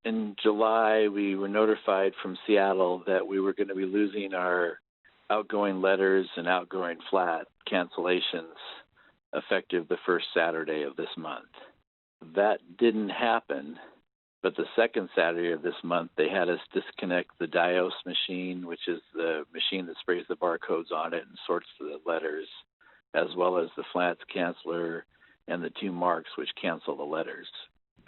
In July, we were notified from Seattle that we were going to be losing our outgoing letters and outgoing flat cancellations effective the first Saturday of this month. That didn't happen, but the second Saturday of this month, they had us disconnect the Dios machine, which is the machine that sprays the barcodes on it and sorts the letters, as well as the flats canceller and the two marks which cancel the letters.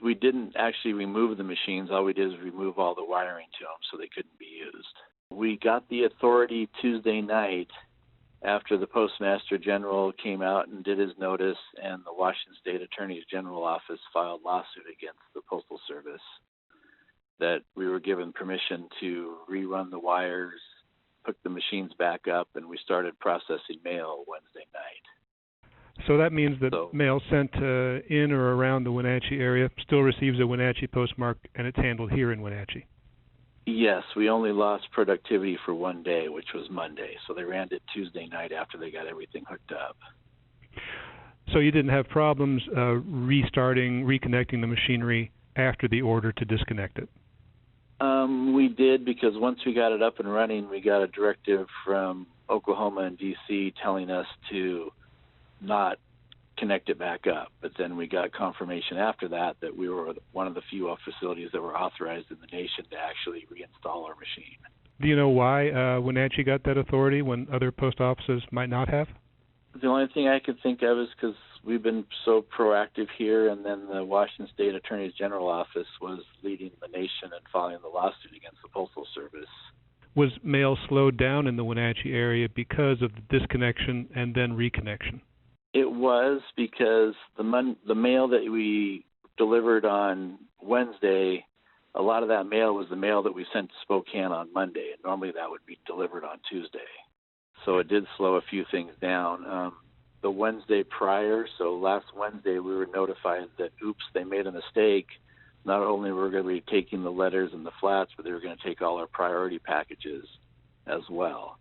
We didn't actually remove the machines. All we did is remove all the wiring to them so they couldn't be used. We got the authority Tuesday night after the Postmaster General came out and did his notice, and the Washington State Attorney General Office filed lawsuit against the Postal Service, that we were given permission to rerun the wires, hook the machines back up, and we started processing mail Wednesday night. So that means that mail sent in or around the Wenatchee area still receives a Wenatchee postmark, and it's handled here in Wenatchee. Yes, we only lost productivity for one day, which was Monday. So they ran it Tuesday night after they got everything hooked up. So you didn't have problems reconnecting the machinery after the order to disconnect it? We did, because once we got it up and running, we got a directive from Oklahoma and D.C. telling us to not connect it back up. But then we got confirmation after that we were one of the few facilities that were authorized in the nation to actually reinstall our machine. Do you know why Wenatchee got that authority when other post offices might not have? The only thing I could think of is because we've been so proactive here, and then the Washington State Attorney General Office was leading the nation and filing the lawsuit against the Postal Service. Was mail slowed down in the Wenatchee area because of the disconnection and then reconnection? It was, because the mail that we delivered on Wednesday, a lot of that mail was the mail that we sent to Spokane on Monday, and normally that would be delivered on Tuesday. So it did slow a few things down. The Wednesday prior, so last Wednesday, we were notified that, they made a mistake. Not only were we going to be taking the letters and the flats, but they were going to take all our priority packages as well.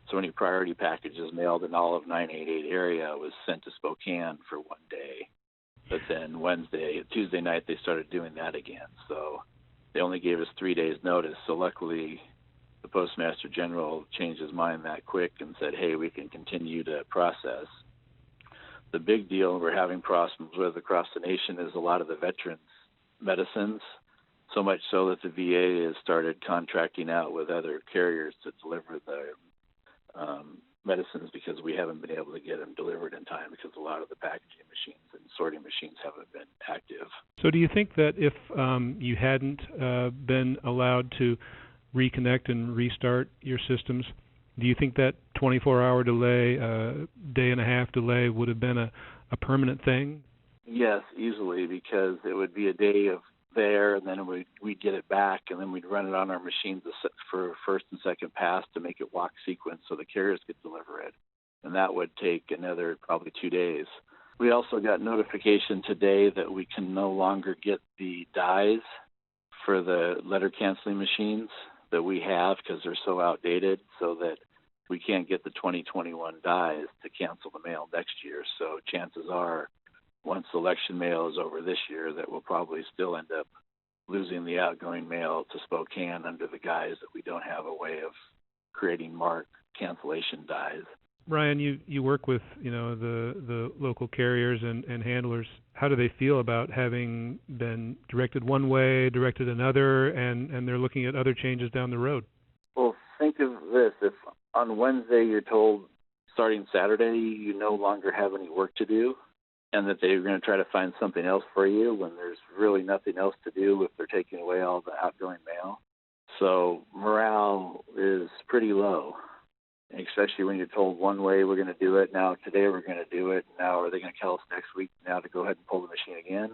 So any priority packages mailed in all of 988 area was sent to Spokane for one day. But then Tuesday night, they started doing that again. So they only gave us 3 days notice. So luckily, the Postmaster General changed his mind that quick and said, hey, we can continue to process. The big deal we're having problems with across the nation is a lot of the veterans' medicines, so much so that the VA has started contracting out with other carriers to deliver the medicines, because we haven't been able to get them delivered in time because a lot of the packaging machines and sorting machines haven't been active. So do you think that if you hadn't been allowed to reconnect and restart your systems, do you think that 24-hour delay, day and a half delay would have been a permanent thing? Yes, easily, because it would be a day of there, and then we'd get it back, and then we'd run it on our machines for first and second pass to make it walk sequence so the carriers could deliver it. And that would take another probably 2 days. We also got notification today that we can no longer get the dies for the letter canceling machines that we have, because they're so outdated, so that we can't get the 2021 dies to cancel the mail next year. So chances are, once election mail is over this year, that we'll probably still end up losing the outgoing mail to Spokane under the guise that we don't have a way of creating mark cancellation dies. Ryan, you work with the local carriers and handlers. How do they feel about having been directed one way, directed another, and they're looking at other changes down the road? Well, think of this. If on Wednesday you're told starting Saturday you no longer have any work to do, and that they're going to try to find something else for you when there's really nothing else to do if they're taking away all the outgoing mail. So morale is pretty low, especially when you're told one way we're going to do it, now today we're going to do it, now are they going to tell us next week now to go ahead and pull the machine again?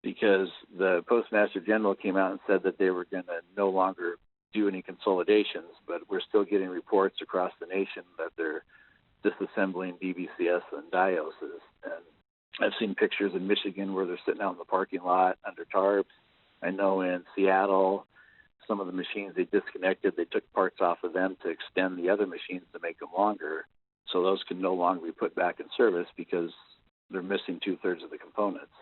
Because the Postmaster General came out and said that they were going to no longer do any consolidations, but we're still getting reports across the nation that they're disassembling DBCS and Dioses. And I've seen pictures in Michigan where they're sitting out in the parking lot under tarps. I know in Seattle, some of the machines they disconnected, they took parts off of them to extend the other machines to make them longer. So those can no longer be put back in service because they're missing 2/3 of the components.